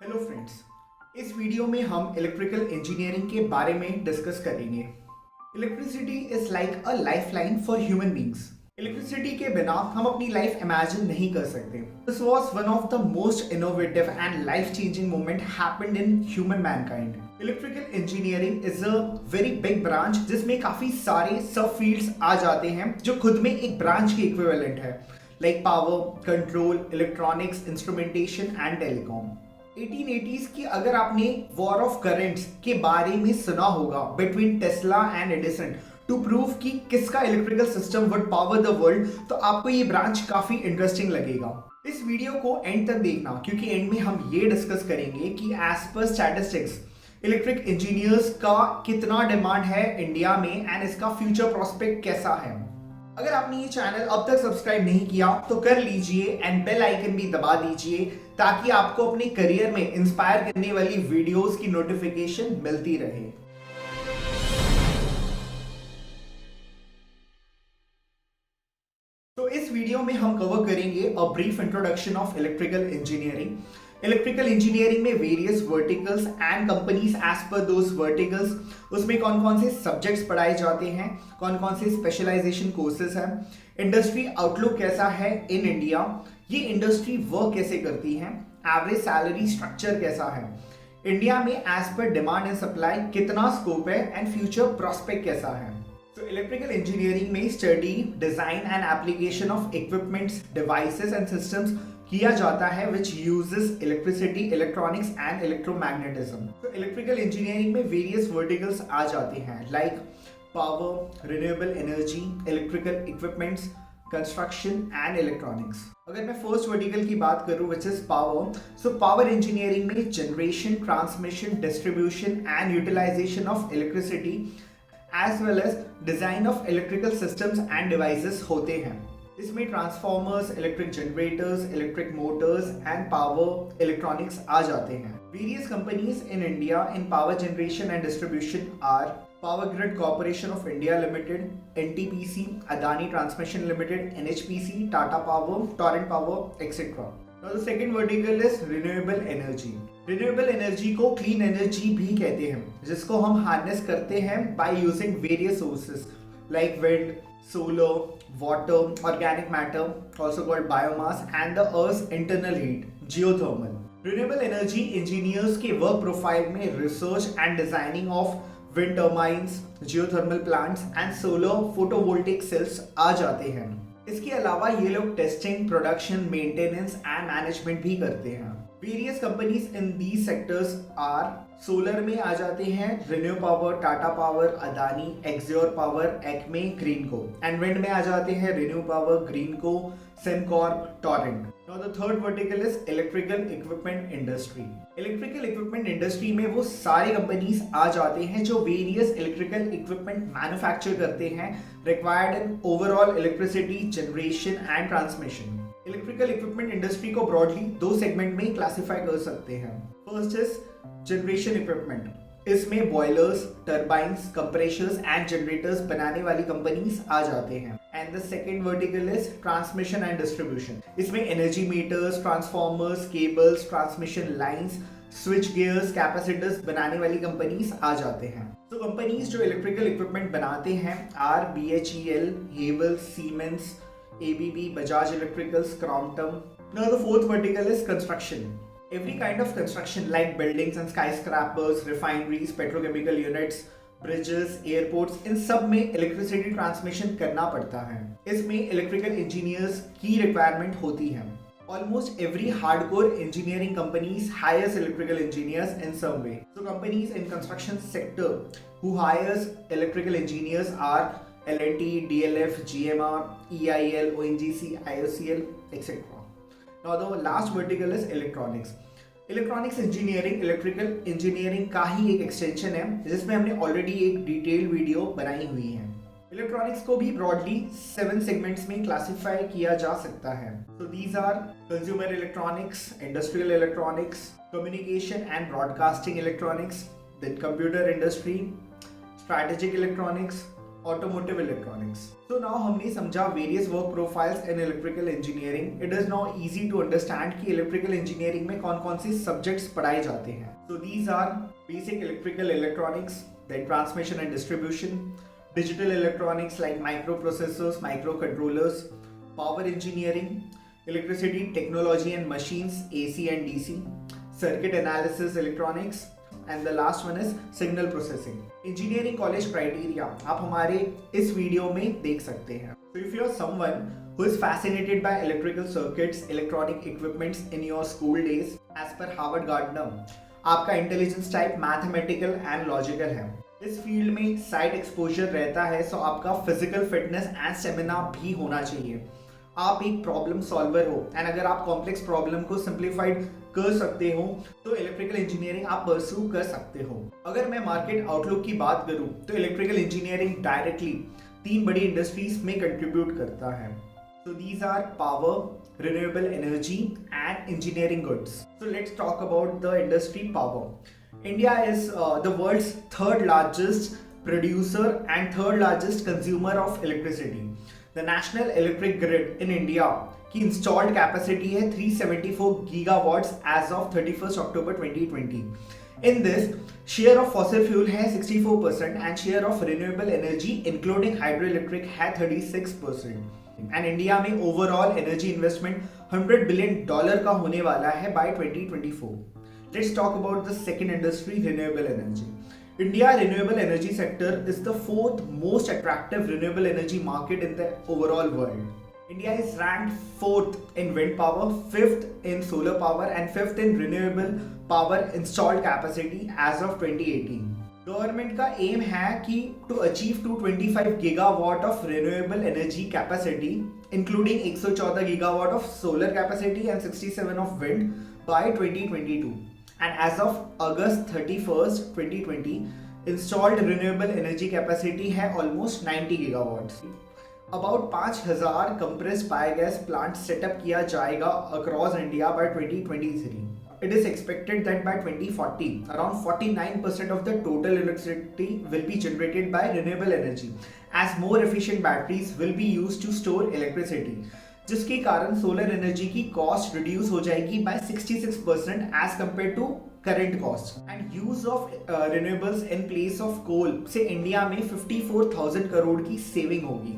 Hello friends, इस video में हम इलेक्ट्रिकल इंजीनियरिंग के बारे में डिस्कस करेंगे। Electricity is like a lifeline for human beings. Electricity के बिना हम अपनी लाइफ इमेजिन नहीं कर सकते। This was one of the most innovative and life changing moment happened in human Mankind. Electrical engineering is a very big branch जिसमें काफी सारे सब फील्ड्स आ जाते हैं जो खुद में एक ब्रांच के इक्विवेलेंट है, like power, control, electronics, instrumentation and telecom. 1880s की अगर आपने वॉर ऑफ करंट्स के बारे में सुना होगा between Tesla and Edison to prove कि किसका electrical system would power the world, तो आपको ये ब्रांच काफी इंटरेस्टिंग लगेगा। इस वीडियो को एंड तक देखना क्योंकि एंड में हम ये डिस्कस करेंगे कि as per statistics electric engineers का कितना डिमांड है इंडिया में एंड इसका फ्यूचर प्रोस्पेक्ट कैसा है। अगर आपने ये चैनल अब तक सब्सक्राइब नहीं किया तो कर लीजिए एंड बेल आइकन भी दबा दीजिए ताकि आपको अपने करियर में इंस्पायर करने वाली वीडियोस की नोटिफिकेशन मिलती रहे। तो इस वीडियो में हम कवर करेंगे a brief introduction of electrical engineering. Electrical engineering में various verticals and companies as per those verticals, उसमें कौन कौन से सब्जेक्ट्स पढ़ाए जाते हैं, कौन कौन से स्पेशलाइजेशन कोर्सेज हैं, इंडस्ट्री आउटलुक कैसा है इन इंडिया, ये इंडस्ट्री वर्क कैसे करती है, एवरेज सैलरी स्ट्रक्चर कैसा है, इंडिया में as per demand and supply कितना स्कोप है एंड फ्यूचर प्रोस्पेक्ट कैसा है। तो इलेक्ट्रिकल इंजीनियरिंग में study, design and application of equipments, devices and systems किया जाता है which uses electricity, electronics and electromagnetism. तो इलेक्ट्रिकल इंजीनियरिंग में वेरियस वर्टिकल्स आ जाते हैं like power, renewable energy, electrical equipments, construction and electronics. अगर मैं फर्स्ट वर्टिकल की बात करूं which is power, so power engineering में generation, transmission, distribution and utilization of electricity as well as design of electrical systems and devices होते हैं। इसमें transformers, electric generators, electric motors and power electronics आ जाते हैं। Various companies in India in power generation and distribution are power grid corporation of India limited, NTPC, Adani transmission limited, NHPC, Tata power, Torrent power, etcetera. Now the second vertical is renewable energy. Renewable energy को clean energy भी कहते हैं, जिसको हम harness करते हैं by using various sources like wind, solar, water, organic matter, also called biomass, and the Earth's internal heat, geothermal. Renewable energy engineers के work profile में research and designing of wind turbines, geothermal plants, and solar photovoltaic cells आ जाते हैं। इसके अलावा ये लोग testing, production, maintenance and management भी करते हैं। Various companies in these sectors are, solar में आ जाते हैं ReNew Power, Tata Power, Adani, Azure Power, Acme, Greenko, and wind में आ जाते हैं रिन्यू पावर, ग्रीनको, सिमकॉर्प, Torrent. Now the third vertical is electrical equipment industry. Electrical equipment industry में वो सारे कंपनीज आ जाते हैं जो वेरियस इलेक्ट्रिकल इक्विपमेंट मैन्युफैक्चर करते हैं required in overall electricity generation and transmission. Electrical equipment industry को ब्रॉडली दो सेगमेंट में क्लासिफाई कर सकते हैं। First is generation equipment. इसमें boilers, turbines, compressors and generators बनाने वाली कंपनीज आ जाते हैं। And the second vertical is transmission and distribution. इसमें energy meters, transformers, cables, transmission lines, switch gears, capacitors बनाने वाली कंपनीज आ जाते हैं। तो कंपनीज जो इलेक्ट्रिकल इक्विपमेंट बनाते हैं are BHEL, Havells, Siemens, ABB, Bajaj electricals, Crompton. Now the fourth vertical is construction. Every kind of construction like buildings and skyscrapers, refineries, petrochemical units, bridges, airports, इन सब में इलेक्ट्रिसिटी ट्रांसमिशन करना पड़ता है। इसमें इलेक्ट्रिकल इंजीनियर्स की requirement होती है। Almost every hardcore engineering companies hires electrical engineers in some way. So companies in construction sector who hires electrical engineers are L&T, DLF, GMR, EIL, ONGC, IOCL, etc. Now the last vertical is electronics. Electronics engineering electrical engineering का ही एक extension है जिसमें हमने already एक detail video बनाई हुई है। Electronics को भी ब्रॉडली 7 सेगमेंट्स में क्लासिफाई किया जा सकता है। So these are consumer electronics, industrial electronics, communication and broadcasting electronics, then computer industry, strategic electronics, automotive electronics. So now हमने समझा various work profiles in electrical engineering. It is now easy to understand कि electrical engineering में कौन कौन से subjects पढ़ाए जाते हैं. So these are basic electrical electronics, then transmission and distribution, digital electronics like microprocessors, microcontrollers, power engineering, electricity technology and machines, AC and DC, circuit analysis electronics, and the last one is signal processing. Engineering college criteria आप हमारे इस video में देख सकते हैं. So if you are someone who is fascinated by electrical circuits, electronic equipments in your school days, as per Howard Gardner, आपका intelligence type mathematical and logical है. इस फील्ड में साइट एक्सपोजर रहता है, सो आपका फिजिकल फिटनेस एंड स्टेमिना भी होना चाहिए. आप एक प्रॉब्लम सॉल्वर हो एंड अगर आप कॉम्प्लेक्स प्रॉब्लम को सिंप्लीफाइड कर सकते हो तो इलेक्ट्रिकल इंजीनियरिंग आप परस्यू कर सकते हो. अगर मैं मार्केट आउटलुक की बात करूं तो इलेक्ट्रिकल इंजीनियरिंग डायरेक्टली 3 बड़ी इंडस्ट्रीज में कंट्रीब्यूट करता है. So these are power, renewable energy and engineering goods. So let's talk about the industry power. India is the world's 3rd largest producer and 3rd largest consumer of electricity. The national electric grid in India की installed capacity है 374 gigawatts as of 31st October 2020. In this, share of fossil fuel है 64% and share of renewable energy including hydroelectric है 36%. And India में overall energy investment $100 billion का होने वाला है by 2024. Let's talk about the second industry, renewable energy. India renewable energy sector is the 4th most attractive renewable energy market in the overall world. India is ranked 4th in wind power, 5th in solar power and 5th in renewable power installed capacity as of 2018. Government का aim है कि to achieve 225 gigawatt of renewable energy capacity including 114 gigawatt of solar capacity and 67 of wind by 2022. And as of August 31st 2020 installed renewable energy capacity है almost 90 gigawatts. About 5000 compressed biogas plant setup किया जाएगा across India by 2023. It is expected that by 2040, around 49% of the total electricity will be generated by renewable energy, as more efficient batteries will be used to store electricity, जिसके कारण solar energy की cost reduce हो जाएगी by 66% as compared to current cost. And use of renewables in place of coal से India में 54,000 करोड़ की saving होगी.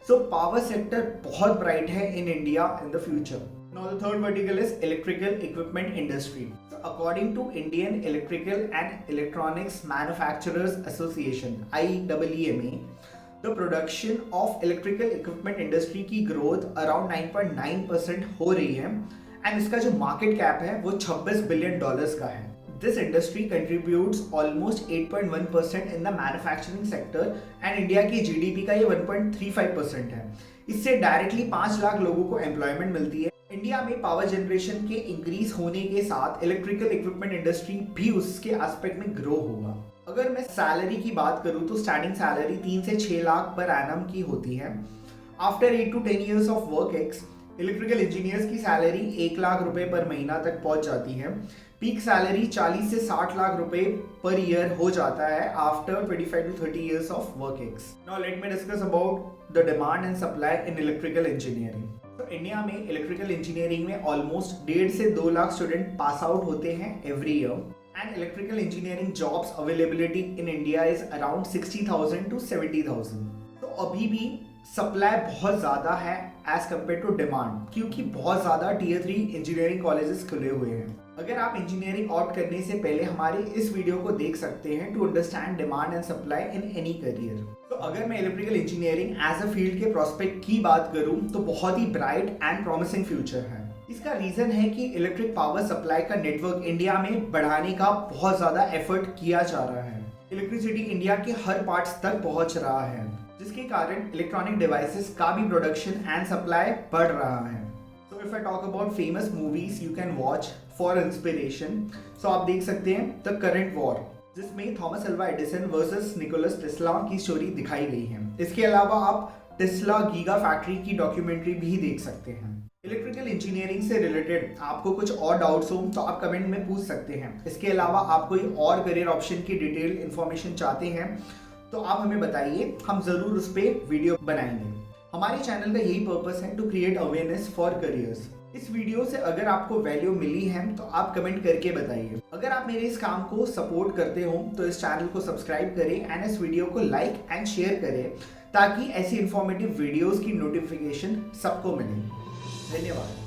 So power sector बहुत bright है in India in the future. Now the third vertical is electrical equipment industry. So according to Indian Electrical and Electronics Manufacturers Association (IEEMA), the production of electrical equipment industry की growth around 9.9% हो रही है and इसका जो market cap है वो $26 billion का है. This industry contributes almost 8.1% in the manufacturing sector and India की GDP का ये 1.35% है. इससे डायरेक्टली 5 लाख लोगों को एम्प्लॉयमेंट मिलती है. इंडिया में पावर जनरेशन के इंक्रीज होने के साथ इलेक्ट्रिकल इक्विपमेंट इंडस्ट्री भी उसके एस्पेक्ट में ग्रो होगा. अगर मैं सैलरी की बात करूं तो स्टार्टिंग सैलरी 3 से 6 लाख पर एनम की होती है. After 8 to 10 years of work ex electrical engineers की सैलरी 1 लाख रुपए पर महीना तक पहुंच जाती है. पीक सैलरी 40 से 60 लाख रुपए पर ईयर हो जाता है after 25 to 30 years of work ex. Now let me discuss about the demand and supply in electrical engineering. तो इंडिया में इलेक्ट्रिकल इंजीनियरिंग में ऑलमोस्ट 1.5 से 2 लाख स्टूडेंट पास आउट होते हैं every year and electrical engineering jobs availability in India is around 60,000 to 70,000. तो अभी भी supply बहुत ज़्यादा है एज कम्पेयर टू डिमांड क्योंकि बहुत ज़्यादा Tier 3 इंजीनियरिंग कॉलेजेस खुले हुए हैं. अगर आप इंजीनियरिंग ऑप्ट करने से पहले हमारे इस वीडियो को देख सकते हैं to understand demand and supply in any career. तो अगर मैं electrical engineering as a field के प्रोस्पेक्ट की बात करूं तो बहुत ही ब्राइट एंड प्रॉमिसिंग फ्यूचर है. इसका रीजन है कि इलेक्ट्रिक पावर सप्लाई का नेटवर्क इंडिया में बढ़ाने का बहुत ज्यादा एफर्ट किया जा रहा है. इलेक्ट्रिसिटी इंडिया के हर पार्ट्स तक पहुंच रहा है जिसके कारण इलेक्ट्रॉनिक डिवाइसेस का भी प्रोडक्शन एंड सप्लाई बढ़ रहा है. So if I talk about famous movies you can watch for inspiration, so आप देख सकते हैं The Current War जिसमें Thomas Alva Edison versus Nikolas Tesla की स्टोरी दिखाई गई है. इसके अलावा आप टेस्ला गीगा फैक्ट्री की डॉक्यूमेंट्री भी देख सकते हैं. इलेक्ट्रिकल इंजीनियरिंग से रिलेटेड आपको कुछ और डाउट्स हो तो आप कमेंट में पूछ सकते हैं. इसके अलावा आप कोई और करियर ऑप्शन की डिटेल इन्फॉर्मेशन चाहते हैं तो आप हमें बताइए, हम जरूर उस पर वीडियो बनाएंगे। हमारे चैनल का यही पर्पस है, to create awareness for careers. इस वीडियो से अगर आपको वैल्यू मिली है तो आप कमेंट करके बताइए। अगर आप मेरे इस काम को सपोर्ट करते हो तो इस चैनल को सब्सक्राइब करें एंड इस वीडियो को लाइक एंड शेयर करें, ताकि ऐसी इंफॉर्मेटिव वीडियोस की नोटिफिकेशन सबको मिले। धन्यवाद।